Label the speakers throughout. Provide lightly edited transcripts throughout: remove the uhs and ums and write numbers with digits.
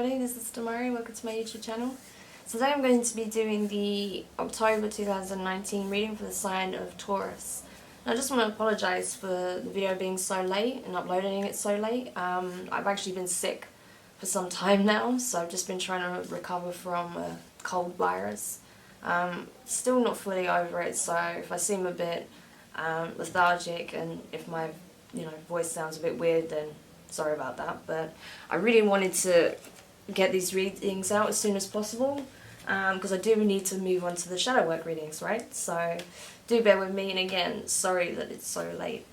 Speaker 1: everybody, this is Demari, welcome to my YouTube channel. So today I'm going to be doing the October 2019 reading for the sign of Taurus. And I just want to apologise for the video being so late and uploading it so late. I've actually been sick for some time now, so I've just been trying to recover from a cold virus. Still not fully over it, so if I seem a bit lethargic and if my voice sounds a bit weird, then sorry about that. But I really wanted to get these readings out as soon as possible because I do need to move on to the shadow work readings, right? So do bear with me, and again, sorry that it's so late.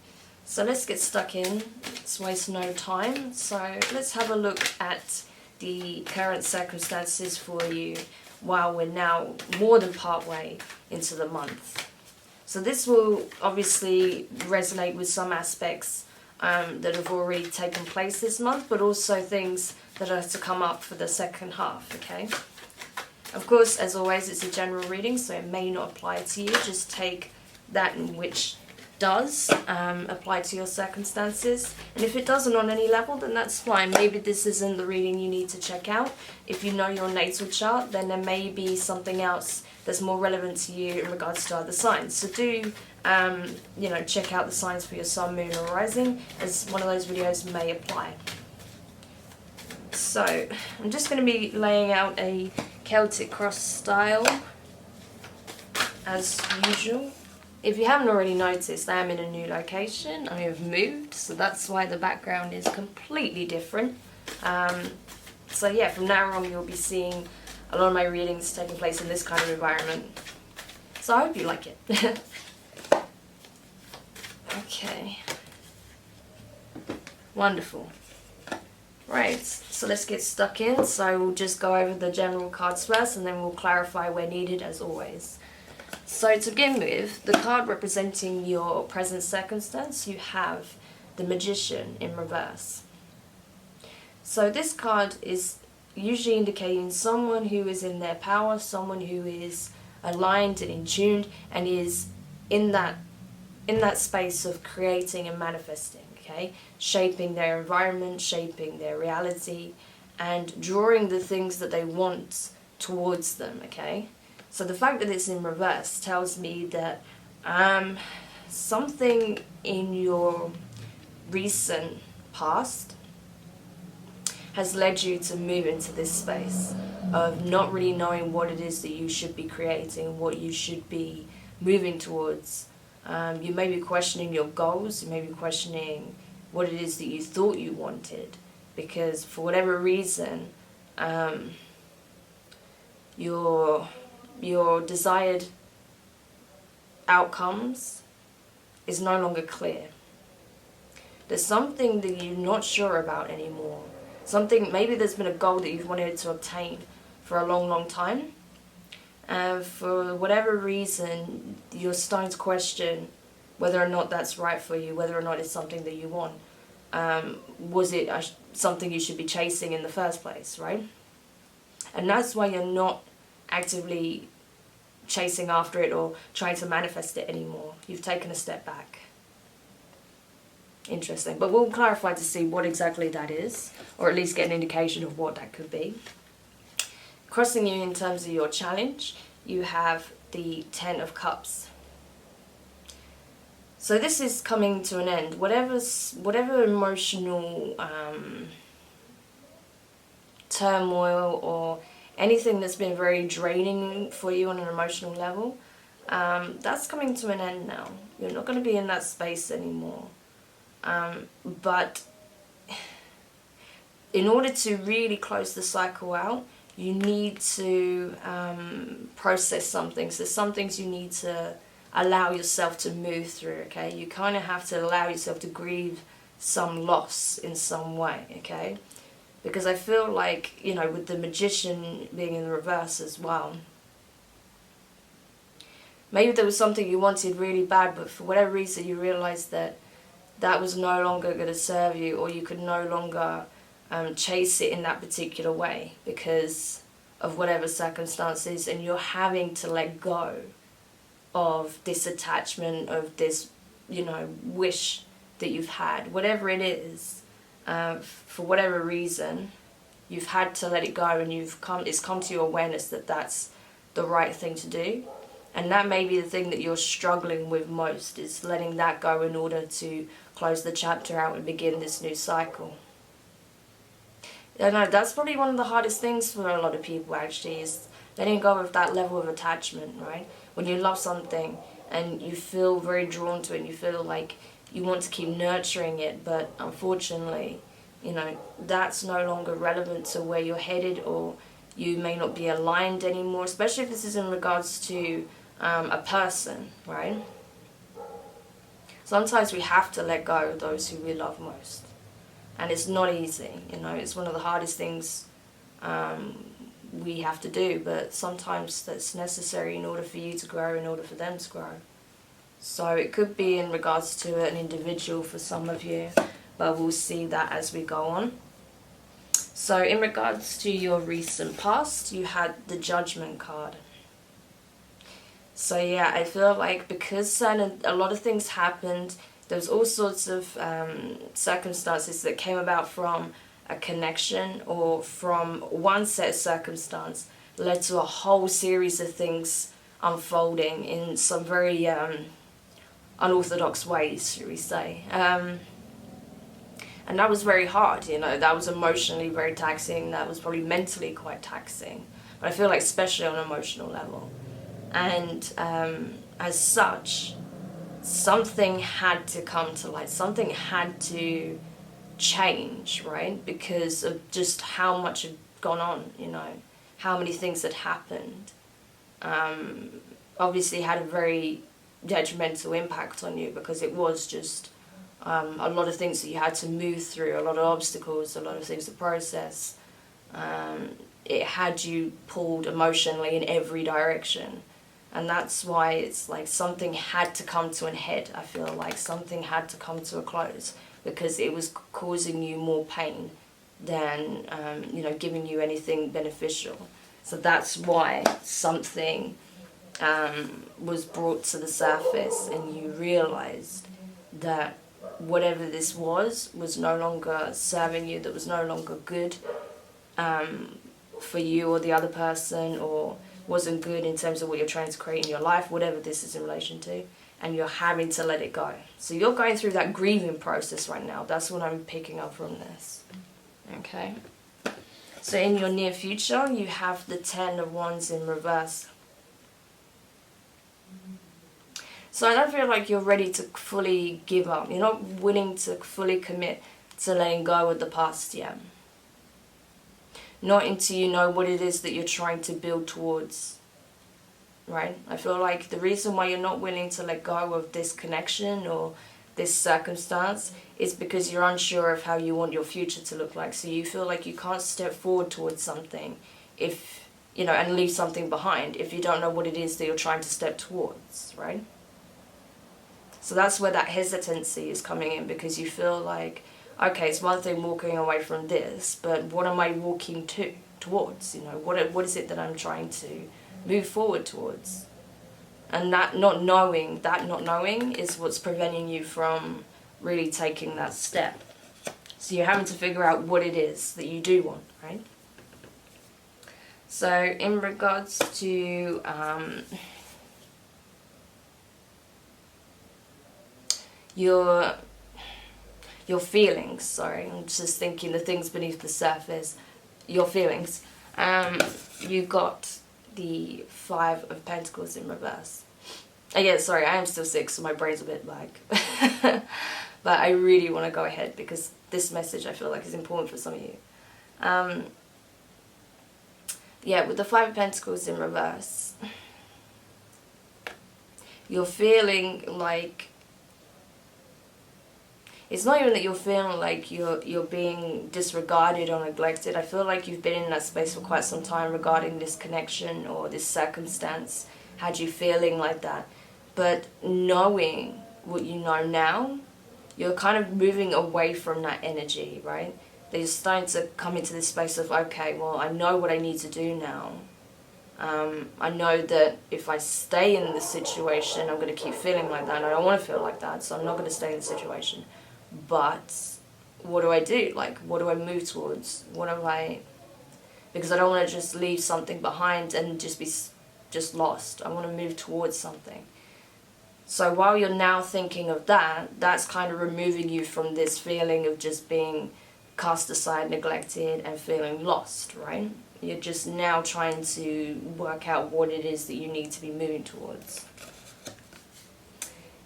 Speaker 1: So let's get stuck in, let's waste no time. So let's have a look at the current circumstances for you while we're now more than part way into the month. So this will obviously resonate with some aspects that have already taken place this month, but also things that are to come up for the second half, okay? Of course, as always, it's a general reading, so it may not apply to you. Just take that in which does apply to your circumstances. And if it doesn't on any level, then that's fine. Maybe this isn't the reading you need to check out. If you know your natal chart, then there may be something else that's more relevant to you in regards to other signs. So do check out the signs for your sun, moon or rising, as one of those videos may apply. So I'm just going to be laying out a Celtic cross style as usual. If you haven't already noticed, I am in a new location. I have moved, so that's why the background is completely different. So yeah, from now on you'll be seeing a lot of my readings taking place in this kind of environment. So I hope you like it. Okay. Wonderful. Right, so let's get stuck in. So we'll just go over the general cards first, and then we'll clarify where needed as always. So to begin with, the card representing your present circumstance, you have the Magician in reverse. So this card is usually indicating someone who is in their power, someone who is aligned and in tune, and is in that space of creating and manifesting, okay? Shaping their environment, shaping their reality, and drawing the things that they want towards them, okay? So the fact that it's in reverse tells me that something in your recent past has led you to move into this space of not really knowing what it is that you should be creating, what you should be moving towards. You may be questioning your goals, you may be questioning what it is that you thought you wanted, because for whatever reason, your desired outcomes is no longer clear. There's something that you're not sure about anymore. Maybe there's been a goal that you've wanted to obtain for a long, long time. And for whatever reason, you're starting to question whether or not that's right for you, whether or not it's something that you want. Was it something you should be chasing in the first place, right? And that's why you're not actively chasing after it or trying to manifest it anymore. You've taken a step back. Interesting. But we'll clarify to see what exactly that is, or at least get an indication of what that could be. Crossing you in terms of your challenge, you have the Ten of Cups. So this is coming to an end. Whatever emotional turmoil or anything that's been very draining for you on an emotional level, that's coming to an end now. You're not going to be in that space anymore. But in order to really close the cycle out, you need to process some things. There's some things you need to allow yourself to move through, okay? You kind of have to allow yourself to grieve some loss in some way, okay? Because I feel like, with the Magician being in the reverse as well, maybe there was something you wanted really bad, but for whatever reason you realized that that was no longer going to serve you, or you could no longer chase it in that particular way because of whatever circumstances, and you're having to let go of this attachment, of this, wish that you've had, whatever it is, for whatever reason, you've had to let it go, and it's come to your awareness that that's the right thing to do. And that may be the thing that you're struggling with most, is letting that go in order to close the chapter out and begin this new cycle. I know that's probably one of the hardest things for a lot of people, actually, is letting go of that level of attachment, right? When you love something and you feel very drawn to it, and you feel like you want to keep nurturing it, but unfortunately, you know, that's no longer relevant to where you're headed, or you may not be aligned anymore, especially if this is in regards to a person, right? Sometimes we have to let go of those who we love most. And it's not easy, you know, it's one of the hardest things we have to do, but sometimes that's necessary in order for you to grow, in order for them to grow. So it could be in regards to an individual for some of you, but we'll see that as we go on. So in regards to your recent past, you had the Judgment card. So yeah, I feel like because a lot of things happened, there was all sorts of circumstances that came about from a connection, or from one set of circumstance led to a whole series of things unfolding in some very unorthodox ways, should we say. And that was very hard, you know, that was emotionally very taxing, that was probably mentally quite taxing, but I feel like especially on an emotional level. And as such, something had to come to light, something had to change, right? Because of just how much had gone on, you know, how many things had happened. Obviously had a very detrimental impact on you, because it was just a lot of things that you had to move through, a lot of obstacles, a lot of things to process. It had you pulled emotionally in every direction. And that's why it's like something had to come to an head. I feel like something had to come to a close, because it was causing you more pain than, you know, giving you anything beneficial. So that's why something was brought to the surface, and you realized that whatever this was no longer serving you, that was no longer good for you or the other person, or wasn't good in terms of what you're trying to create in your life, whatever this is in relation to, and you're having to let it go. So you're going through that grieving process right now. That's what I'm picking up from this. Okay? So in your near future, you have the 10 of Wands in reverse. So I don't feel like you're ready to fully give up. You're not willing to fully commit to letting go of the past yet. Not until you know what it is that you're trying to build towards, right? I feel like the reason why you're not willing to let go of this connection or this circumstance is because you're unsure of how you want your future to look like. So you feel like you can't step forward towards something if, you know, and leave something behind if you don't know what it is that you're trying to step towards, right? So that's where that hesitancy is coming in, because you feel like, okay, it's one thing walking away from this, but what am I walking towards? You know, what is it that I'm trying to move forward towards? And that not knowing is what's preventing you from really taking that step. So you're having to figure out what it is that you do want, right? So in regards to your feelings, sorry, I'm just thinking the things beneath the surface, your feelings. You got the 5 of Pentacles in reverse. Again, sorry, I am still sick, so my brain's a bit like, but I really want to go ahead because this message I feel like is important for some of you. Yeah, with the 5 of Pentacles in reverse, you're feeling like, it's not even that you're feeling like you're being disregarded or neglected. I feel like you've been in that space for quite some time regarding this connection or this circumstance, had you feeling like that. But knowing what you know now, you're kind of moving away from that energy, right? That you're starting to come into this space of, okay, well, I know what I need to do now. I know that if I stay in this situation, I'm going to keep feeling like that, and I don't want to feel like that, so I'm not going to stay in the situation. But what do I do? Like, what do I move towards? What am I, because I don't want to just leave something behind and just be just lost. I want to move towards something. So while you're now thinking of that, that's kind of removing you from this feeling of just being cast aside, neglected, and feeling lost, right? You're just now trying to work out what it is that you need to be moving towards.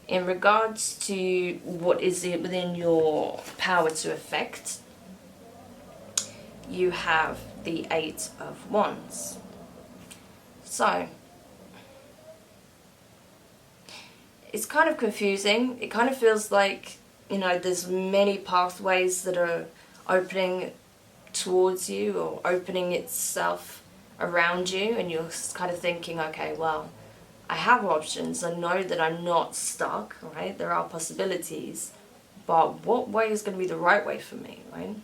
Speaker 1: In regards to what is it within your power to affect, you have the Eight of Wands. So, it's kind of confusing. It kind of feels like, you know, there's many pathways that are opening towards you or opening itself around you, and you're kind of thinking, okay, well, I have options. I know that I'm not stuck, right? There are possibilities, but what way is going to be the right way for me, right?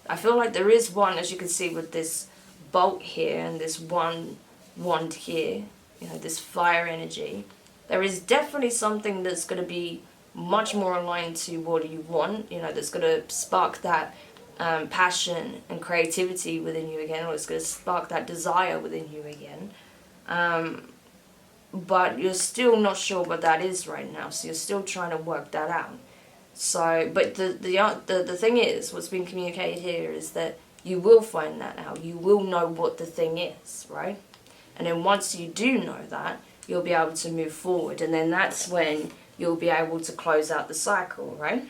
Speaker 1: I feel like there is one, as you can see with this bolt here and this one wand here, you know, this fire energy. There is definitely something that's going to be much more aligned to what you want, you know, that's going to spark that passion and creativity within you again, or it's going to spark that desire within you again. But you're still not sure what that is right now, so you're still trying to work that out. So, but the thing is, what's being communicated here is that you will find that out. You will know what the thing is, right? And then once you do know that, you'll be able to move forward, and then that's when you'll be able to close out the cycle, right?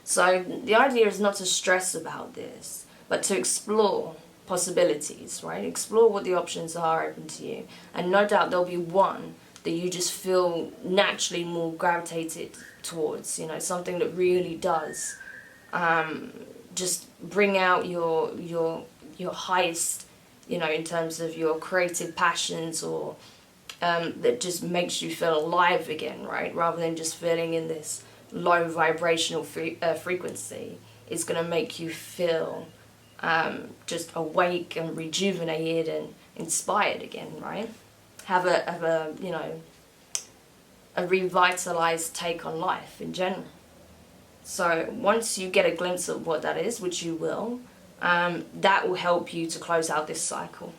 Speaker 1: So the idea is not to stress about this, but to explore possibilities, right? Explore what the options are open to you, and no doubt there'll be one that you just feel naturally more gravitated towards, you know, something that really does just bring out your highest, you know, in terms of your creative passions, or that just makes you feel alive again, right? Rather than just feeling in this low vibrational frequency. It's going to make you feel just awake and rejuvenated and inspired again, right? Have a you know, a revitalized take on life in general. So once you get a glimpse of what that is, which you will, that will help you to close out this cycle.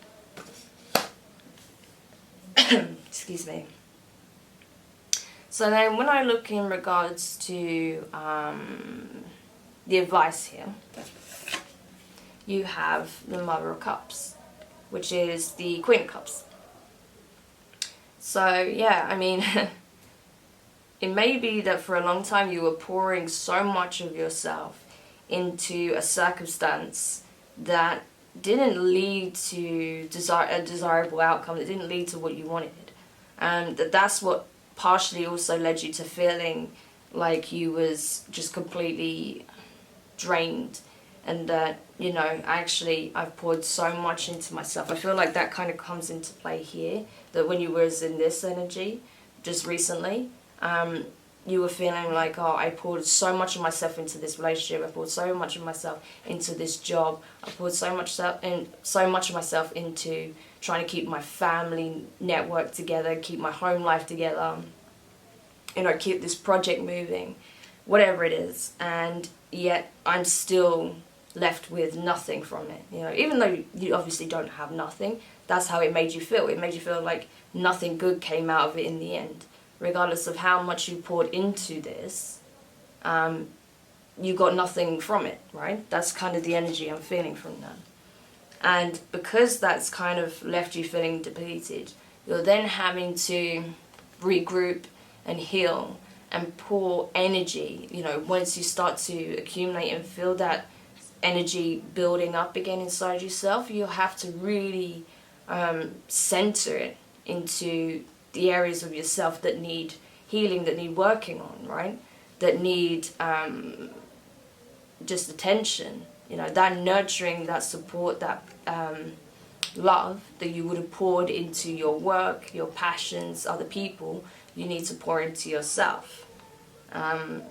Speaker 1: Excuse me. So then when I look in regards to the advice here, you have the Mother of Cups, which is the Queen of Cups. So yeah, I mean, it may be that for a long time you were pouring so much of yourself into a circumstance that didn't lead to a desirable outcome, that didn't lead to what you wanted. And that's what partially also led you to feeling like you was just completely drained, and that, you know, actually I've poured so much into myself. I feel like that kind of comes into play here, that when you was in this energy just recently, you were feeling like, oh, I poured so much of myself into this relationship, I poured so much of myself into this job, I poured so much of myself into trying to keep my family network together, keep my home life together, you know, keep this project moving, whatever it is, and yet I'm still left with nothing from it. You know, even though you obviously don't have nothing, that's how it made you feel. It made you feel like nothing good came out of it in the end. Regardless of how much you poured into this, you got nothing from it, right? That's kind of the energy I'm feeling from that. And because that's kind of left you feeling depleted, you're then having to regroup and heal and pour energy. You know, once you start to accumulate and feel that energy building up again inside yourself, you'll have to really center it into the areas of yourself that need healing, that need working on, right? That need just attention, you know, that nurturing, that support, that love that you would have poured into your work, your passions, other people, you need to pour into yourself. And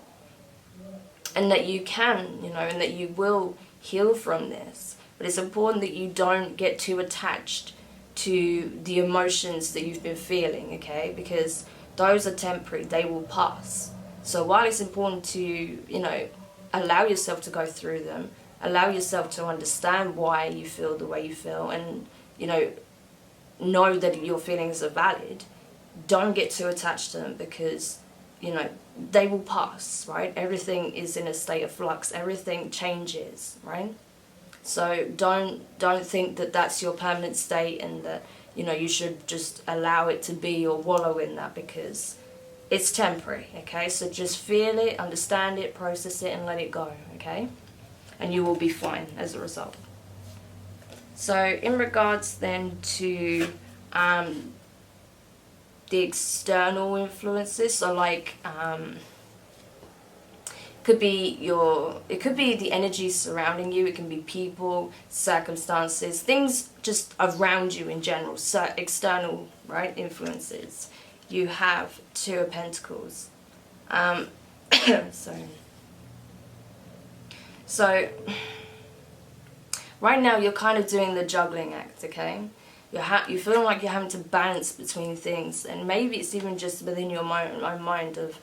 Speaker 1: that you can, you know, and that you will heal from this. But it's important that you don't get too attached to the emotions that you've been feeling, okay? Because those are temporary, they will pass. So while it's important to, you know, allow yourself to go through them, allow yourself to understand why you feel the way you feel, and, you know that your feelings are valid. Don't get too attached to them, because, they will pass, right? Everything is in a state of flux. Everything changes, right? So don't think that that's your permanent state, and that, you should just allow it to be or wallow in that, because it's temporary, okay? So just feel it, understand it, process it, and let it go, okay? And you will be fine as a result. So in regards then to the external influences, so like it could be the energy surrounding you. It can be people, circumstances, things just around you in general. So external, right, influences. You have Two of Pentacles. So right now you're kind of doing the juggling act, okay? You're feeling like you're having to balance between things, and maybe it's even just within your own mind of,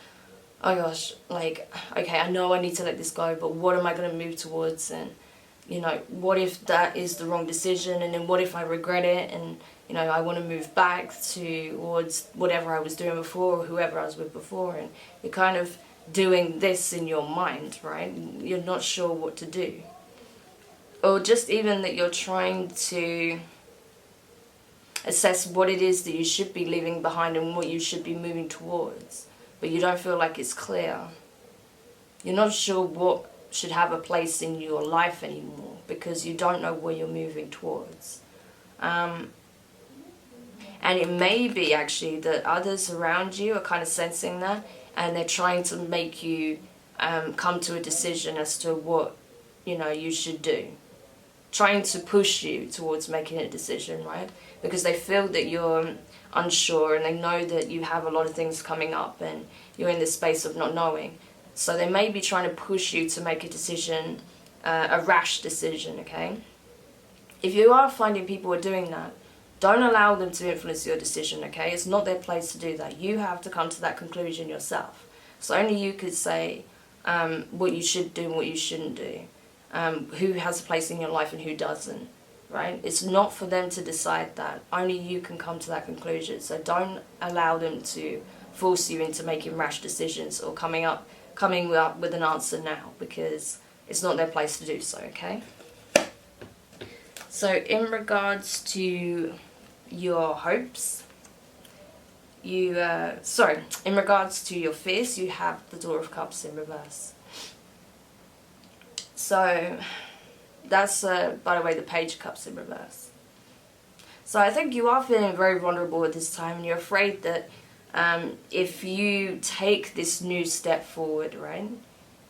Speaker 1: oh gosh, like, okay, I know I need to let this go, but what am I going to move towards? And, what if that is the wrong decision? And then what if I regret it? And, I want to move back towards whatever I was doing before, or whoever I was with before. And you're kind of doing this in your mind, right? You're not sure what to do. Or just even that you're trying to assess what it is that you should be leaving behind and what you should be moving towards, but you don't feel like it's clear. You're not sure what should have a place in your life anymore, because you don't know where you're moving towards. And it may be actually that others around you are kind of sensing that, and they're trying to make you come to a decision as to what, you should do. Trying to push you towards making a decision, right? Because they feel that you're unsure, and they know that you have a lot of things coming up, and you're in this space of not knowing. So they may be trying to push you to make a decision, a rash decision, okay? If you are finding people are doing that, don't allow them to influence your decision, okay? It's not their place to do that. You have to come to that conclusion yourself. So only you could say what you should do and what you shouldn't do. Who has a place in your life and who doesn't, right? It's not for them to decide that. Only you can come to that conclusion. So don't allow them to force you into making rash decisions or coming up with an answer now, because it's not their place to do so, okay? So in regards to your hopes, in regards to your fears, you have the Four of Cups in reverse. So that's, by the way, the Page of Cups in reverse. So I think you are feeling very vulnerable at this time, and you're afraid that if you take this new step forward, right?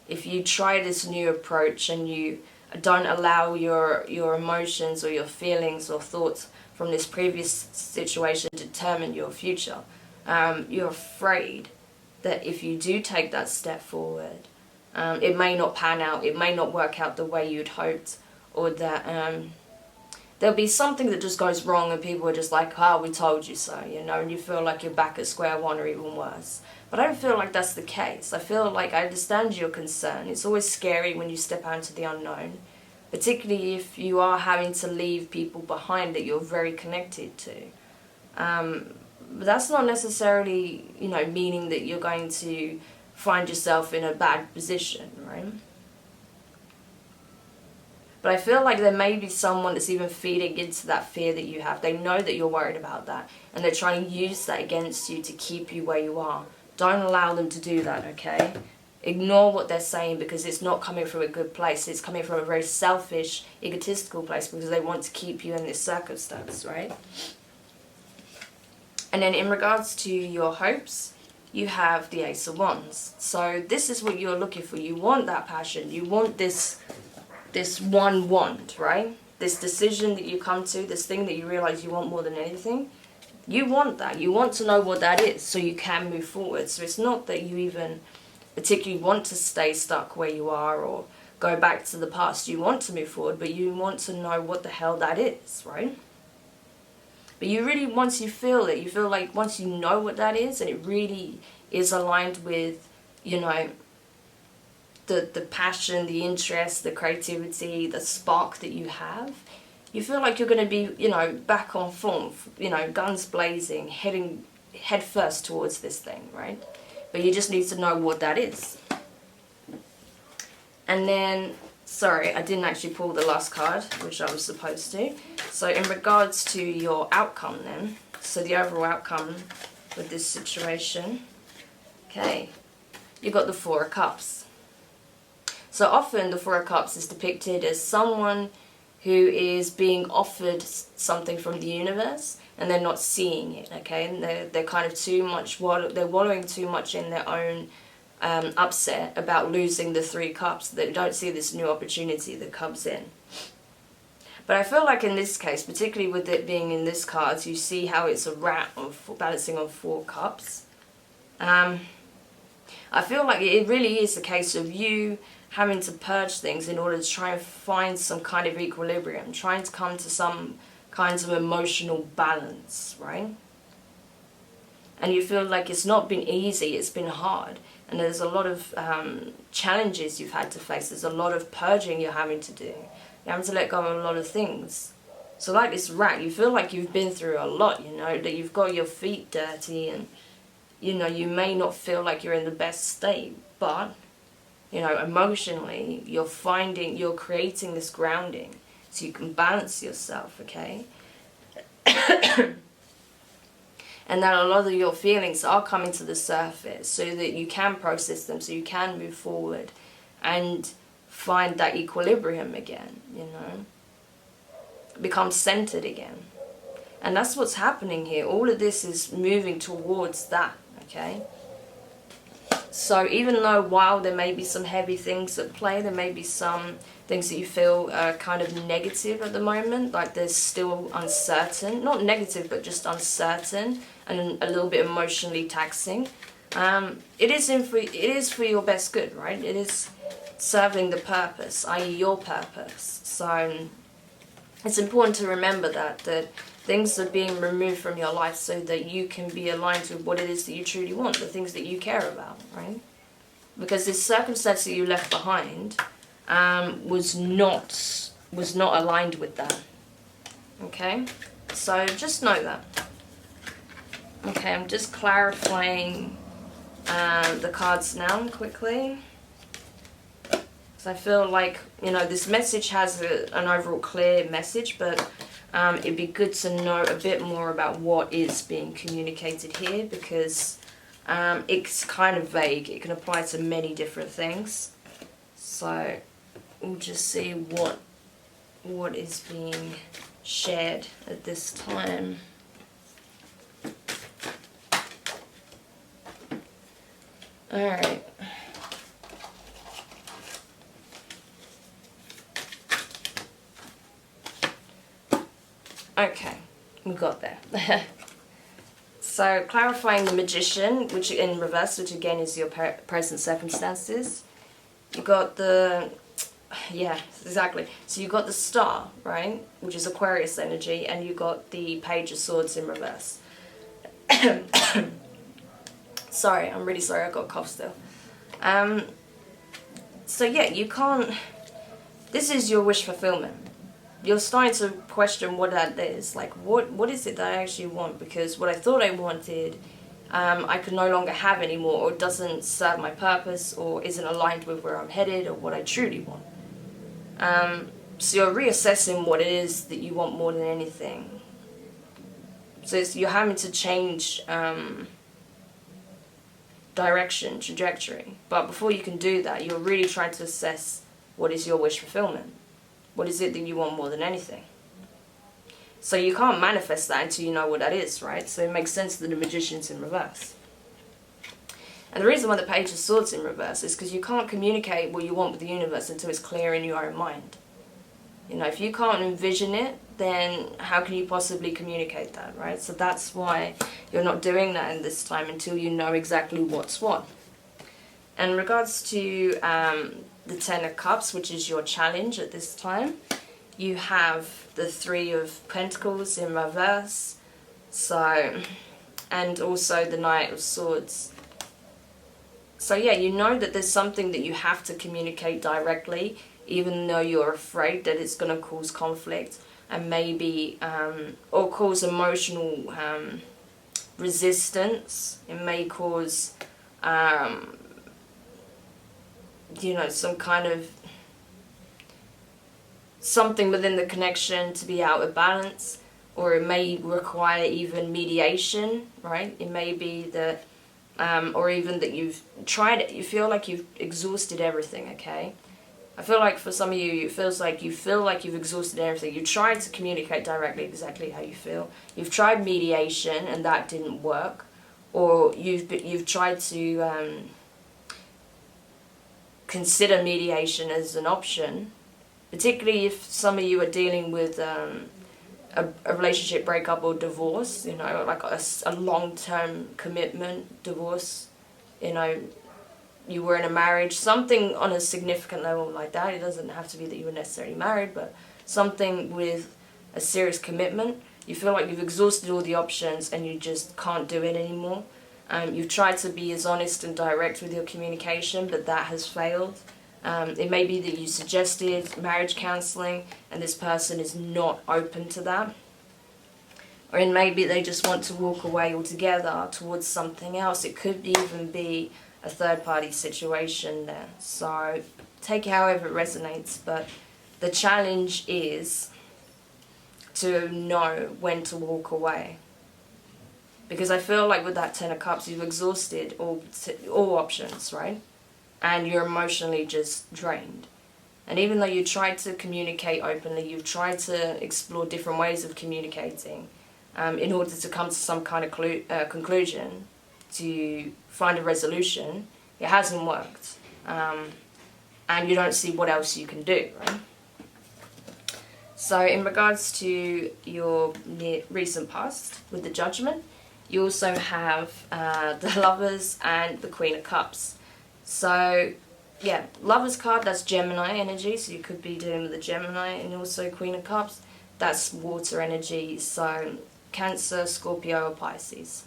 Speaker 1: If you try this new approach and you don't allow your emotions or your feelings or thoughts from this previous situation to determine your future, you're afraid that if you do take that step forward, it may not pan out, it may not work out the way you'd hoped, or that there'll be something that just goes wrong and people are just like, we told you so, and you feel like you're back at square one or even worse. But I don't feel like that's the case. I feel like I understand your concern. It's always scary when you step out into the unknown, particularly if you are having to leave people behind that you're very connected to. But that's not necessarily, meaning that you're going to find yourself in a bad position, right? But I feel like there may be someone that's even feeding into that fear that you have. They know that you're worried about that, and they're trying to use that against you to keep you where you are. Don't allow them to do that, okay? Ignore what they're saying, because it's not coming from a good place. It's coming from a very selfish, egotistical place, because they want to keep you in this circumstance, right? And then in regards to your hopes, you have the Ace of Wands. So this is what you're looking for. You want that passion. You want this one want, right? This decision that you come to, this thing that you realize you want more than anything. You want that. You want to know what that is so you can move forward. So it's not that you even particularly want to stay stuck where you are or go back to the past. You want to move forward, but you want to know what the hell that is, right? But you really, once you feel it, you feel like once you know what that is, and it really is aligned with, the the passion, the interest, the creativity, the spark that you have, you feel like you're going to be, you know, back on form, you know, guns blazing, heading head first towards this thing, right? But you just need to know what that is. And then, sorry, I didn't actually pull the last card, which I was supposed to. So in regards to your outcome then, so the overall outcome with this situation, okay, you got the Four of Cups. So often the Four of Cups is depicted as someone who is being offered something from the universe and they're not seeing it, okay? And they're kind of too much, they're wallowing too much in their own upset about losing the Three Cups. They don't see this new opportunity that comes in. But I feel like in this case, particularly with it being in this card, you see how it's a rat balancing on 4 cups. I feel like it really is a case of you having to purge things in order to try and find some kind of equilibrium, trying to come to some kinds of emotional balance, right? And you feel like it's not been easy, it's been hard. And there's a lot of challenges you've had to face. There's a lot of purging you're having to do. You're having to let go of a lot of things. So like this rat, you feel like you've been through a lot, you know, that you've got your feet dirty and, you know, you may not feel like you're in the best state, but, you know, emotionally, you're creating this grounding so you can balance yourself, okay? And that a lot of your feelings are coming to the surface so that you can process them, so you can move forward and find that equilibrium again, you know? Become centered again. And that's what's happening here. All of this is moving towards that, okay? So even though while there may be some heavy things at play, there may be some things that you feel are kind of negative at the moment, like there's still uncertain, not negative, but just uncertain and a little bit emotionally taxing. It is for your best good, right? It is serving the purpose, i.e. your purpose. So it's important to remember that things are being removed from your life so that you can be aligned with what it is that you truly want, the things that you care about, right? Because this circumstance that you left behind was not aligned with that. Okay? So just know that. Okay, I'm just clarifying the cards now quickly. Because I feel like, you know, this message has an overall clear message, but it'd be good to know a bit more about what is being communicated here, because it's kind of vague. It can apply to many different things. So we'll just see what is being shared at this time. Alright. Okay, we got there. So, clarifying the Magician, which in reverse, which again is your present circumstances. You got the, yeah, exactly. So you got the Star, right, which is Aquarius energy, and you got the Page of Swords in reverse. Sorry, I'm really sorry, I got a cough still. So yeah, you can't, this is your wish fulfillment. You're starting to question what that is. Like, what is it that I actually want? Because what I thought I wanted, I could no longer have anymore, or doesn't serve my purpose, or isn't aligned with where I'm headed, or what I truly want. So you're reassessing what it is that you want more than anything. So you're having to change direction, trajectory. But before you can do that, you're really trying to assess what is your wish fulfillment. What is it that you want more than anything? So you can't manifest that until you know what that is, right? So it makes sense that the Magician's in reverse. And the reason why the Page of Swords in reverse is because you can't communicate what you want with the universe until it's clear in your own mind. You know, if you can't envision it, then how can you possibly communicate that, right? So that's why you're not doing that in this time until you know exactly what's what. In regards to the Ten of Cups, which is your challenge at this time, you have the Three of Pentacles in reverse, so, and also the Knight of Swords. So yeah, you know that there's something that you have to communicate directly, even though you're afraid that it's going to cause conflict and maybe, or cause emotional resistance. It may cause, some kind of something within the connection to be out of balance, or it may require even mediation, right? It may be that, or even that you've tried it, you feel like you've exhausted everything, okay? I feel like for some of you, it feels like you feel like you've exhausted everything. You tried to communicate directly exactly how you feel. You've tried mediation and that didn't work, or you've tried to consider mediation as an option, particularly if some of you are dealing with a relationship breakup or divorce, like a long-term commitment divorce, you were in a marriage, something on a significant level like that. It doesn't have to be that you were necessarily married, but something with a serious commitment. You feel like you've exhausted all the options and you just can't do it anymore. You've tried to be as honest and direct with your communication, but that has failed. It may be that you suggested marriage counseling and this person is not open to that. Or it may be they just want to walk away altogether towards something else. It could even be a third-party situation there. So take it however it resonates, but the challenge is to know when to walk away. Because I feel like with that Ten of Cups, you've exhausted all options, right? And you're emotionally just drained. And even though you tried to communicate openly, you've tried to explore different ways of communicating in order to come to some kind of conclusion, to find a resolution, it hasn't worked. And you don't see what else you can do, right? So in regards to your recent past with the Judgment, you also have the Lovers and the Queen of Cups. So yeah, Lovers card, that's Gemini energy, so you could be dealing with the Gemini, and also Queen of Cups, that's water energy, so Cancer, Scorpio, or Pisces.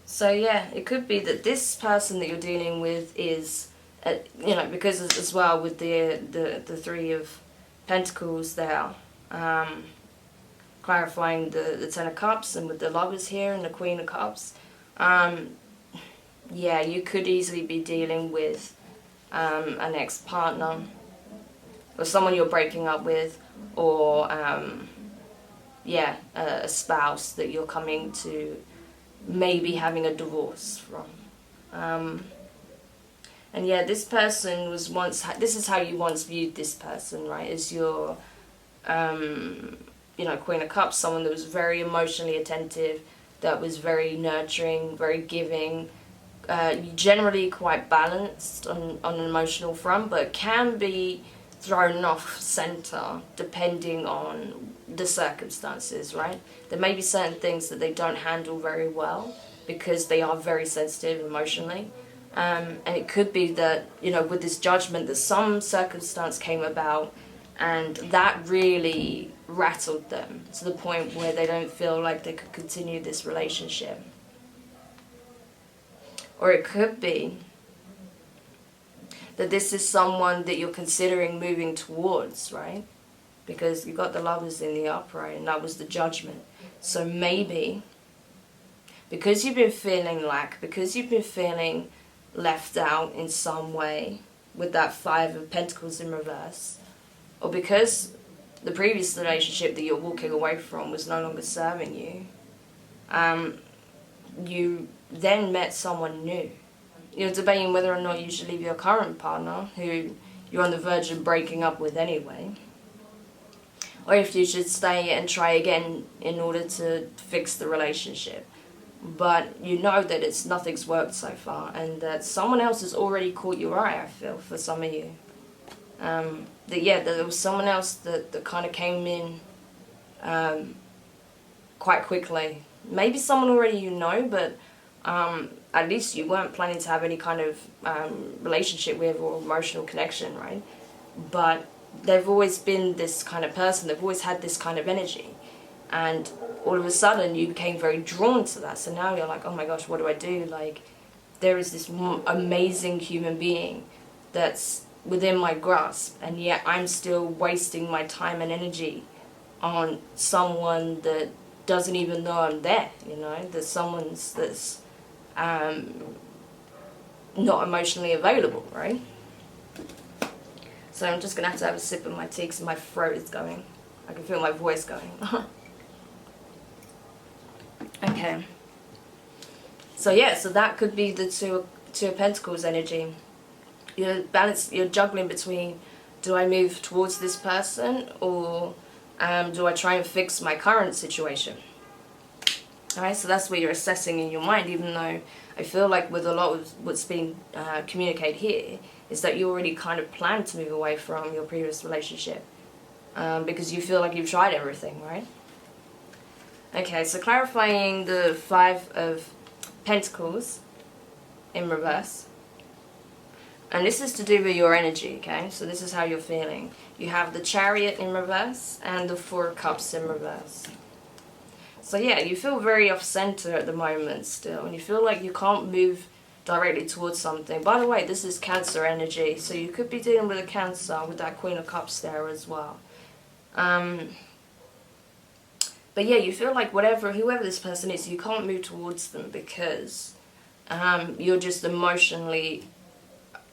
Speaker 1: So yeah, it could be that this person that you're dealing with is, because as well with the Three of Pentacles there, clarifying the Ten of Cups, and with the Lovers here and the Queen of Cups, yeah, you could easily be dealing with an ex-partner, or someone you're breaking up with, or yeah, a spouse that you're coming to maybe having a divorce from. And yeah, this person was once, this is how you once viewed this person, right, as your, Queen of Cups, someone that was very emotionally attentive, that was very nurturing, very giving, generally quite balanced on an emotional front, but can be thrown off center depending on the circumstances, right? There may be certain things that they don't handle very well because they are very sensitive emotionally. And it could be that, with this Judgment, that some circumstance came about and that really rattled them to the point where they don't feel like they could continue this relationship. Or it could be that this is someone that you're considering moving towards, right? Because you've got the Lovers in the upright, and that was the Judgment. So maybe, because you've been feeling lack, because you've been feeling left out in some way with that Five of Pentacles in reverse, or because the previous relationship that you're walking away from was no longer serving you, you then met someone new. You're debating whether or not you should leave your current partner, who you're on the verge of breaking up with anyway, or if you should stay and try again in order to fix the relationship. But you know that nothing's worked so far, and that someone else has already caught your eye, I feel, for some of you. That there was someone else that kind of came in quite quickly. Maybe someone already you know, but at least you weren't planning to have any kind of relationship with or emotional connection, right? But they've always been this kind of person, they've always had this kind of energy. And all of a sudden you became very drawn to that. So now you're like, oh my gosh, what do I do? Like, there is this amazing human being that's within my grasp, and yet I'm still wasting my time and energy on someone that doesn't even know I'm there, you know, that someone's that's not emotionally available, right? So I'm just going to have a sip of my tea because my throat is going. I can feel my voice going. Okay. So yeah, so that could be the two of Pentacles energy. You're juggling between, do I move towards this person, or do I try and fix my current situation? Alright, so that's what you're assessing in your mind, even though I feel like with a lot of what's being communicated here is that you already kind of plan to move away from your previous relationship because you feel like you've tried everything, right? Okay, so clarifying the Five of Pentacles in reverse. And this is to do with your energy, okay? So this is how you're feeling. You have the Chariot in reverse and the Four of Cups in reverse. So yeah, you feel very off-center at the moment still, and you feel like you can't move directly towards something. By the way, this is Cancer energy, so you could be dealing with a Cancer with that Queen of Cups there as well. But yeah, you feel like whoever this person is, you can't move towards them because you're just emotionally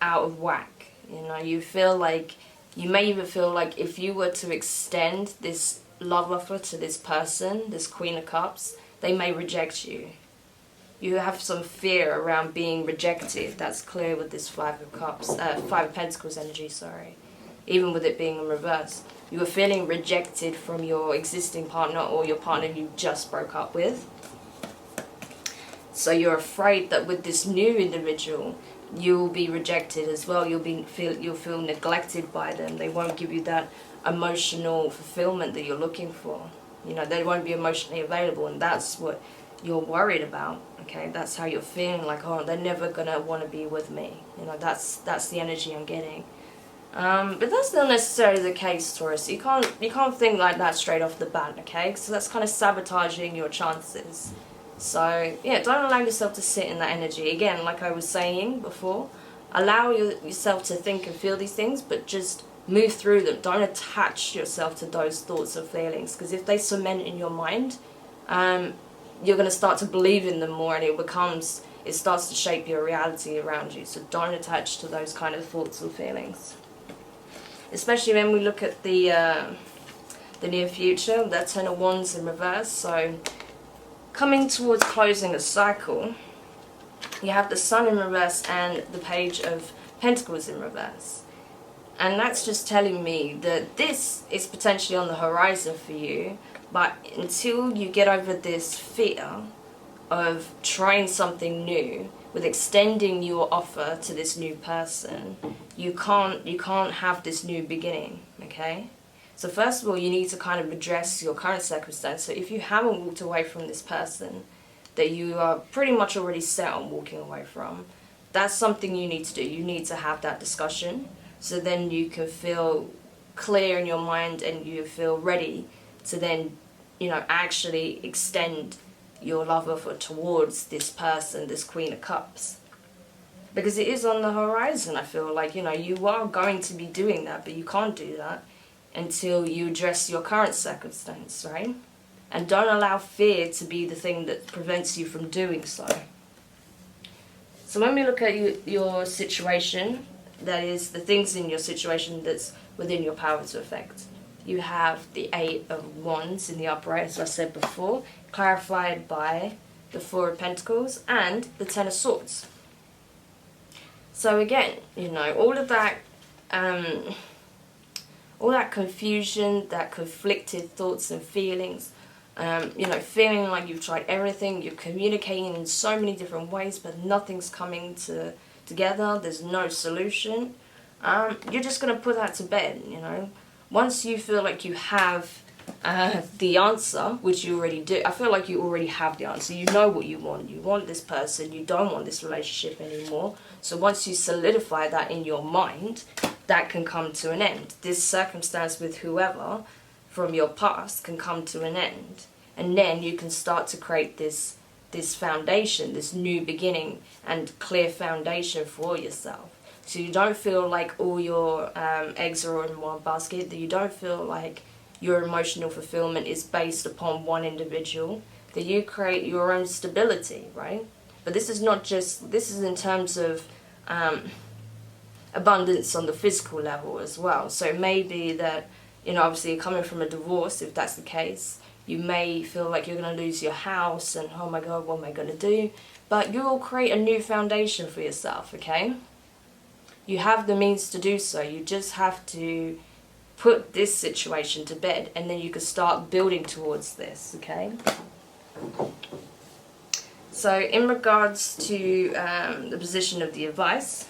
Speaker 1: out of whack. You know, you feel like, you may even feel like if you were to extend this love offer to this person, this Queen of Cups, they may reject you. You have some fear around being rejected. That's clear with this Five of Pentacles energy, sorry. Even with it being in reverse. You are feeling rejected from your existing partner or your partner you just broke up with. So you're afraid that with this new individual, you'll be rejected as well. You'll feel neglected by them. They won't give you that emotional fulfillment that you're looking for. You know, they won't be emotionally available, and that's what you're worried about. Okay, that's how you're feeling, like, oh, they're never gonna want to be with me. You know, that's the energy I'm getting. But that's not necessarily the case, Taurus. You can't think like that straight off the bat. Okay, so that's kind of sabotaging your chances. So yeah, don't allow yourself to sit in that energy. Again, like I was saying before, allow yourself to think and feel these things, but just move through them. Don't attach yourself to those thoughts or feelings, because if they cement in your mind, you're going to start to believe in them more, and it starts to shape your reality around you. So don't attach to those kind of thoughts or feelings. Especially when we look at the near future, that Ten of Wands in reverse. So coming towards closing a cycle, you have the Sun in reverse and the Page of Pentacles in reverse. And that's just telling me that this is potentially on the horizon for you, but until you get over this fear of trying something new, with extending your offer to this new person, you can't have this new beginning, okay? So first of all, you need to kind of address your current circumstance. So if you haven't walked away from this person that you are pretty much already set on walking away from, that's something you need to do. You need to have that discussion, so then you can feel clear in your mind and you feel ready to then, you know, actually extend your love offer towards this person, this Queen of Cups. Because it is on the horizon, I feel like, you know, you are going to be doing that, but you can't do that until you address your current circumstance, right? And don't allow fear to be the thing that prevents you from doing so. So when we look at your situation, that is the things in your situation that's within your power to affect. You have the Eight of Wands in the upright, as I said before, clarified by the Four of Pentacles and the Ten of Swords. So again, you know, all that confusion, that conflicted thoughts and feelings, you know, feeling like you've tried everything, you're communicating in so many different ways, but nothing's coming together, there's no solution. You're just going to put that to bed, you know. Once you feel like you have the answer, which you already do, I feel like you already have the answer. You know what you want. You want this person. You don't want this relationship anymore. So once you solidify that in your mind, that can come to an end. This circumstance with whoever from your past can come to an end. And then you can start to create this this foundation, this new beginning and clear foundation for yourself. So you don't feel like all your eggs are in one basket, that you don't feel like your emotional fulfillment is based upon one individual, that you create your own stability, right? But this is not just, this is in terms of abundance on the physical level as well. So it may be that, you know, obviously coming from a divorce, if that's the case, you may feel like you're going to lose your house and, oh my God, what am I going to do? But you will create a new foundation for yourself, okay? You have the means to do so. You just have to put this situation to bed, and then you can start building towards this, okay? So in regards to the position of the advice,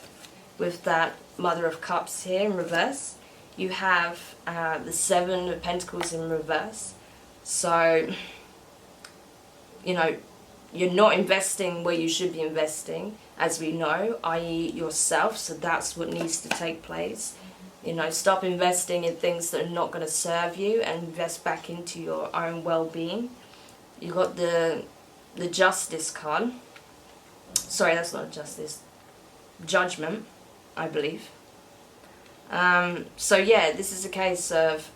Speaker 1: with that Mother of Cups here in reverse, you have the Seven of Pentacles in reverse. So, you know, you're not investing where you should be investing, as we know, i.e. yourself, so that's what needs to take place. You know, stop investing in things that are not going to serve you and invest back into your own well-being. You got the Justice card. Sorry, that's not Justice. Judgment, I believe. So yeah, this is a case of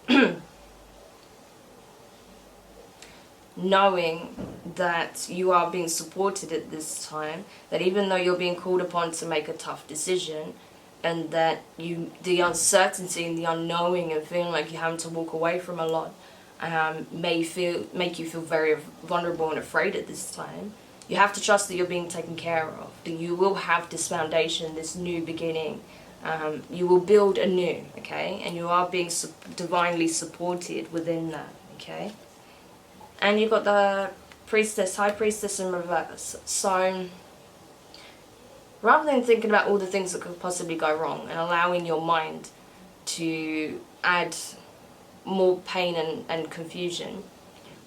Speaker 1: knowing that you are being supported at this time, that even though you're being called upon to make a tough decision, and that the uncertainty and the unknowing and feeling like you're having to walk away from a lot make you feel very vulnerable and afraid at this time, you have to trust that you're being taken care of, that you will have this foundation, this new beginning. You will build anew, okay? And you are being divinely supported within that, okay? And you've got the Priestess, High Priestess in reverse. So, rather than thinking about all the things that could possibly go wrong and allowing your mind to add more pain and confusion,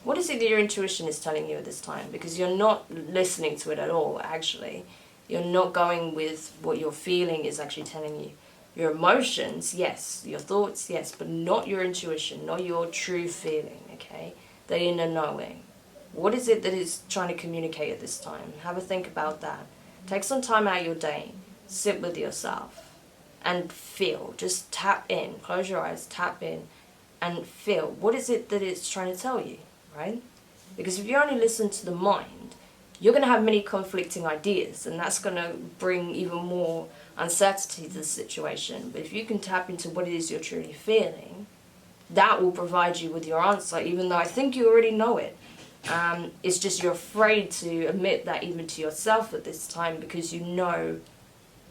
Speaker 1: what is it that your intuition is telling you at this time? Because you're not listening to it at all, actually. You're not going with what your feeling is actually telling you. Your emotions, yes. Your thoughts, yes. But not your intuition, not your true feeling, okay? The inner knowing. What is it that is trying to communicate at this time? Have a think about that. Take some time out of your day. Sit with yourself and feel. Just tap in. Close your eyes, tap in and feel. What is it that it's trying to tell you, right? Because if you only listen to the mind, you're going to have many conflicting ideas, and that's going to bring even more uncertainty to the situation. But if you can tap into what it is you're truly feeling, that will provide you with your answer, even though I think you already know it. It's just you're afraid to admit that even to yourself at this time, because you know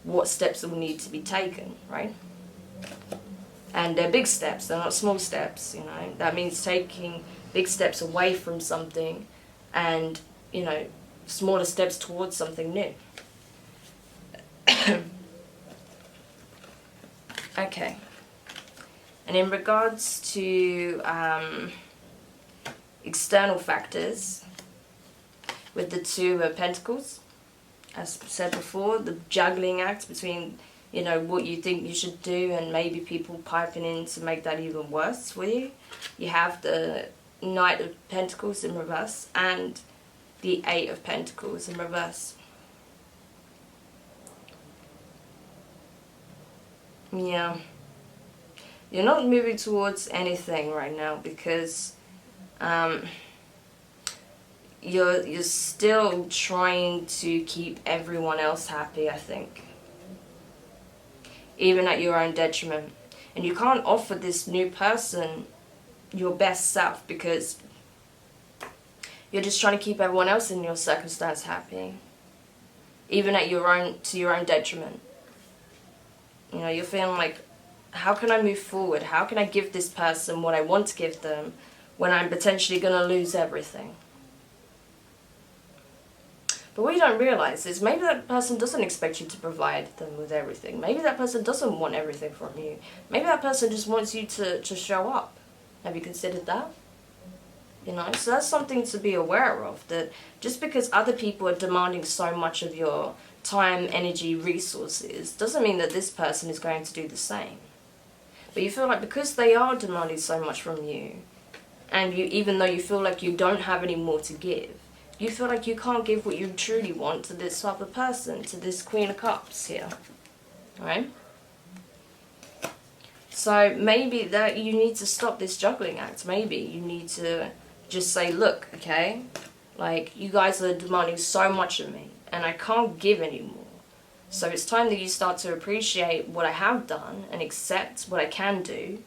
Speaker 1: what steps will need to be taken, right? And they're big steps, they're not small steps, you know. That means taking big steps away from something and, you know, smaller steps towards something new. Okay. And in regards to external factors, with the Two of Pentacles, as said before, the juggling act between, you know, what you think you should do and maybe people piping in to make that even worse for you. You have the Knight of Pentacles in reverse and the Eight of Pentacles in reverse. Yeah. You're not moving towards anything right now because you're still trying to keep everyone else happy, I think. Even at your own detriment. And you can't offer this new person your best self because you're just trying to keep everyone else in your circumstance happy. Even at to your own detriment. You know, you're feeling like, how can I move forward? How can I give this person what I want to give them when I'm potentially going to lose everything? But what you don't realize is maybe that person doesn't expect you to provide them with everything. Maybe that person doesn't want everything from you. Maybe that person just wants you to show up. Have you considered that? You know, so that's something to be aware of, that just because other people are demanding so much of your time, energy, resources, doesn't mean that this person is going to do the same. But you feel like because they are demanding so much from you, and you, even though you feel like you don't have any more to give, you feel like you can't give what you truly want to this type of person, to this Queen of Cups here, right? So maybe that you need to stop this juggling act. Maybe you need to just say, look, okay, like, you guys are demanding so much of me, and I can't give anymore. So it's time that you start to appreciate what I have done and accept what I can do,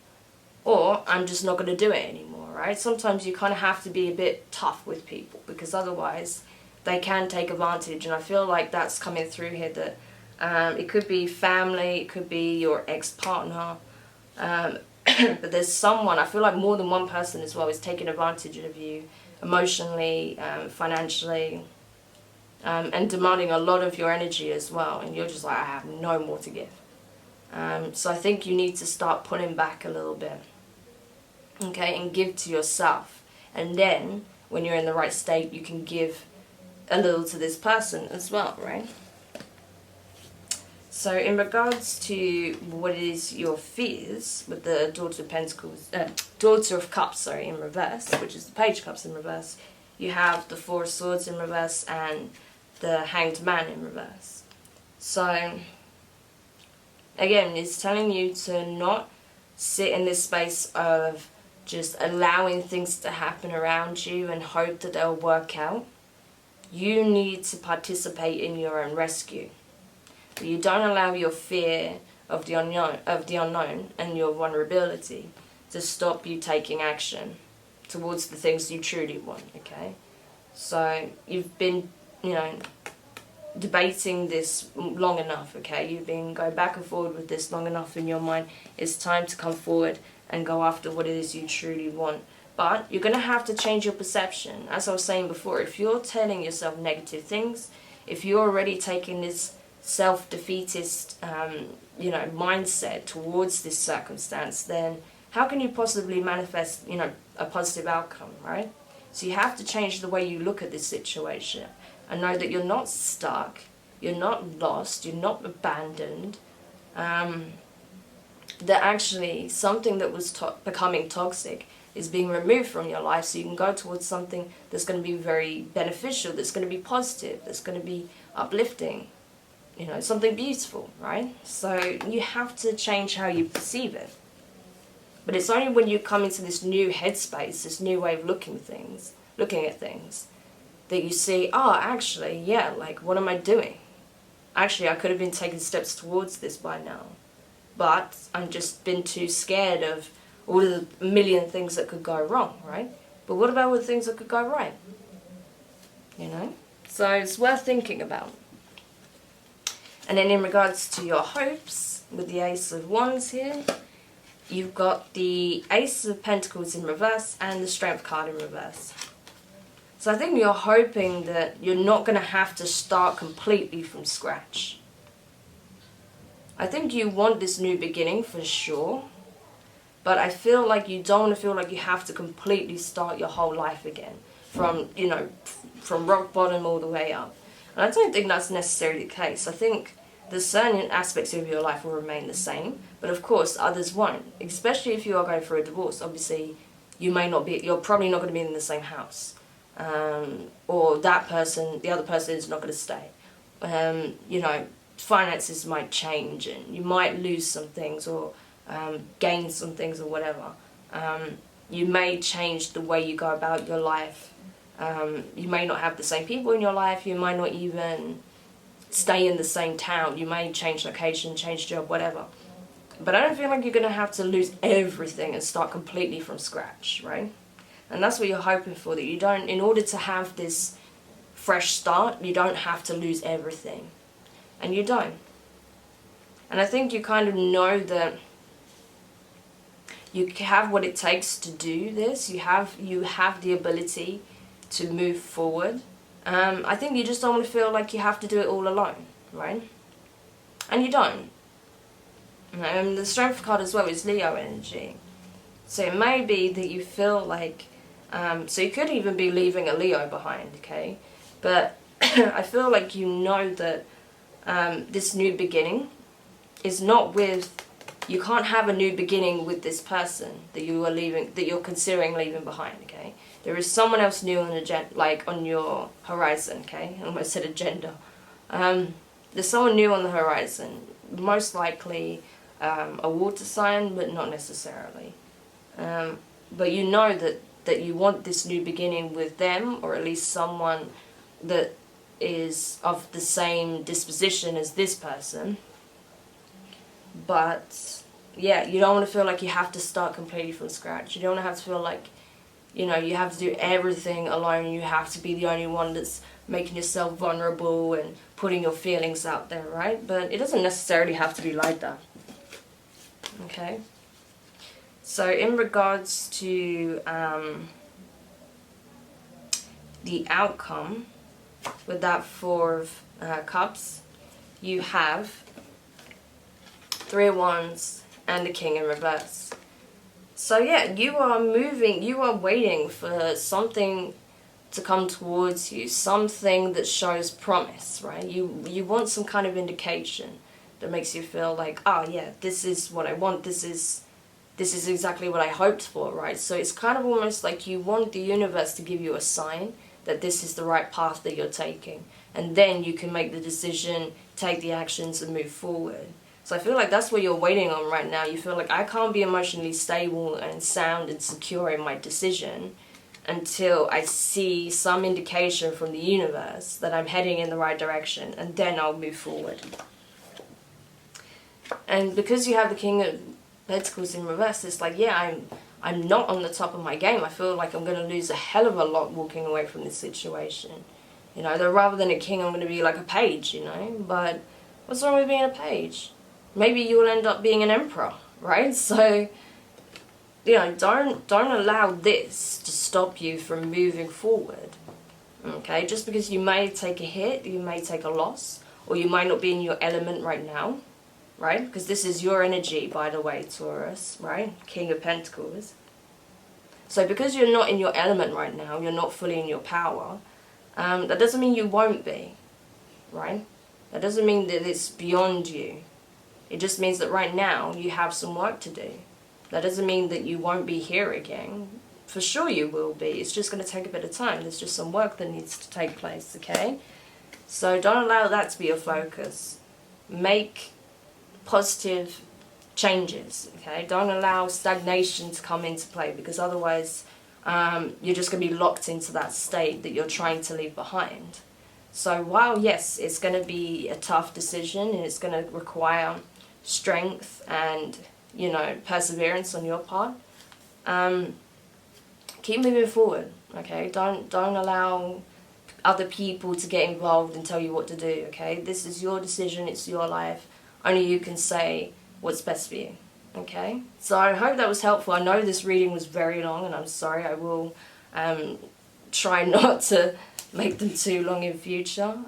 Speaker 1: or I'm just not going to do it anymore, right? Sometimes you kind of have to be a bit tough with people, because otherwise they can take advantage. And I feel like that's coming through here, that it could be family, it could be your ex-partner, but there's someone, I feel like more than one person as well, is taking advantage of you emotionally, financially, and demanding a lot of your energy as well, and you're just like, I have no more to give. So I think you need to start pulling back a little bit, okay, and give to yourself. And then, when you're in the right state, you can give a little to this person as well, right? So in regards to what is your fears with the Daughter of Pentacles, Daughter of Cups, sorry, in reverse, which is the Page of Cups in reverse, you have the Four of Swords in reverse and the Hanged Man in reverse. So again, it's telling you to not sit in this space of just allowing things to happen around you and hope that they'll work out. You need to participate in your own rescue. You don't allow your fear of the unknown and your vulnerability to stop you taking action towards the things you truly want, okay? So you've been, debating this long enough, okay? You've been going back and forward with this long enough in your mind. It's time to come forward and go after what it is you truly want. But you're going to have to change your perception. As I was saying before, if you're telling yourself negative things, if you're already taking this self-defeatist, mindset towards this circumstance, then how can you possibly manifest, a positive outcome, right? So you have to change the way you look at this situation and know that you're not stuck, you're not lost, you're not abandoned, that actually something that was becoming toxic is being removed from your life, so you can go towards something that's going to be very beneficial, that's going to be positive, that's going to be uplifting, something beautiful, right? So you have to change how you perceive it. But it's only when you come into this new headspace, this new way of looking at things, that you see, actually, yeah, like, what am I doing? Actually, I could have been taking steps towards this by now, but I've just been too scared of all of the million things that could go wrong, right? But what about all the things that could go right? So it's worth thinking about. And then in regards to your hopes, with the Ace of Wands here, you've got the Ace of Pentacles in reverse and the Strength card in reverse. So I think you're hoping that you're not going to have to start completely from scratch. I think you want this new beginning for sure, but I feel like you don't want to feel like you have to completely start your whole life again from rock bottom all the way up. And I don't think that's necessarily the case. I think the certain aspects of your life will remain the same, but of course others won't. Especially if you are going through a divorce, obviously you're probably not going to be in the same house. Or the other person is not going to stay. Finances might change and you might lose some things or gain some things or whatever. You may change the way you go about your life. You may not have the same people in your life. You might not even stay in the same town. You may change location, change job, whatever. But I don't feel like you're going to have to lose everything and start completely from scratch, right? And that's what you're hoping for, that you don't, in order to have this fresh start, you don't have to lose everything. And you don't. And I think you kind of know that you have what it takes to do this. You have the ability to move forward. I think you just don't want to feel like you have to do it all alone, right? And you don't. And the Strength card as well is Leo energy. So it may be that you feel like, so you could even be leaving a Leo behind, okay? But I feel like you know that this new beginning is not with you can't have a new beginning with this person that you are leaving, that you're considering leaving behind, okay? There is someone else new on on your horizon, okay? I almost said agenda. There's someone new on the horizon, most likely a water sign, but not necessarily. But you know that you want this new beginning with them, or at least someone that is of the same disposition as this person. But yeah, you don't want to feel like you have to start completely from scratch. You don't want to have to feel like, you know, you have to do everything alone. You have to be the only one that's making yourself vulnerable and putting your feelings out there, right? But it doesn't necessarily have to be like that. Okay? So in regards to the outcome with that Four of Cups, you have Three of Wands and the King in reverse. So yeah, you are moving, you are waiting for something to come towards you, something that shows promise, right? You want some kind of indication that makes you feel like, oh yeah, this is what I want, this is exactly what I hoped for, right? So it's kind of almost like you want the universe to give you a sign that this is the right path that you're taking. And then you can make the decision, take the actions and move forward. So I feel like that's what you're waiting on right now. You feel like, I can't be emotionally stable and sound and secure in my decision until I see some indication from the universe that I'm heading in the right direction, and then I'll move forward. And because you have the King of Pentacles in reverse, it's like, yeah, I'm not on the top of my game. I feel like I'm going to lose a hell of a lot walking away from this situation. You know, though rather than a king, I'm going to be like a page, you know. But what's wrong with being a page? Maybe you'll end up being an emperor, right? So, you know, don't allow this to stop you from moving forward. Okay, just because you may take a hit, you may take a loss, or you might not be in your element right now, right? Because this is your energy, by the way, Taurus, right? King of Pentacles. So because you're not in your element right now, you're not fully in your power, that doesn't mean you won't be, right? That doesn't mean that it's beyond you. It just means that right now you have some work to do. That doesn't mean that you won't be here again. For sure you will be. It's just going to take a bit of time. There's just some work that needs to take place, okay? So don't allow that to be your focus. Make positive changes, okay? Don't allow stagnation to come into play, because otherwise you're just going to be locked into that state that you're trying to leave behind. So while, yes, it's going to be a tough decision and it's going to require strength and, you know, perseverance on your part, keep moving forward, okay? Don't allow other people to get involved and tell you what to do, okay? This is your decision, it's your life. Only you can say what's best for you, okay? So I hope that was helpful. I know this reading was very long, and I'm sorry. I will try not to make them too long in future.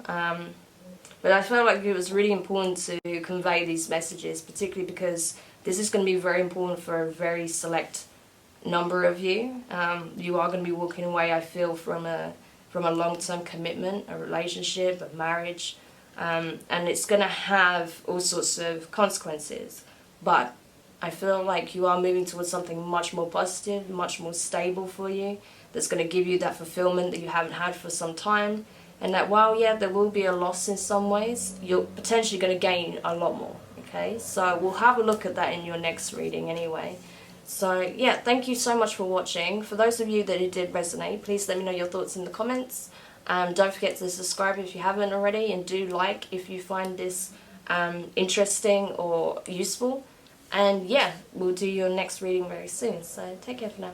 Speaker 1: But I felt like it was really important to convey these messages, particularly because this is going to be very important for a very select number of you. You are going to be walking away, I feel, from a long-term commitment, a relationship, a marriage, and it's going to have all sorts of consequences. But I feel like you are moving towards something much more positive, much more stable for you, that's going to give you that fulfillment that you haven't had for some time. And that while, yeah, there will be a loss in some ways, you're potentially going to gain a lot more, okay? So we'll have a look at that in your next reading anyway. So, yeah, thank you so much for watching. For those of you that it did resonate, please let me know your thoughts in the comments. Don't forget to subscribe if you haven't already, and do like if you find this interesting or useful. And, yeah, we'll do your next reading very soon. So take care for now.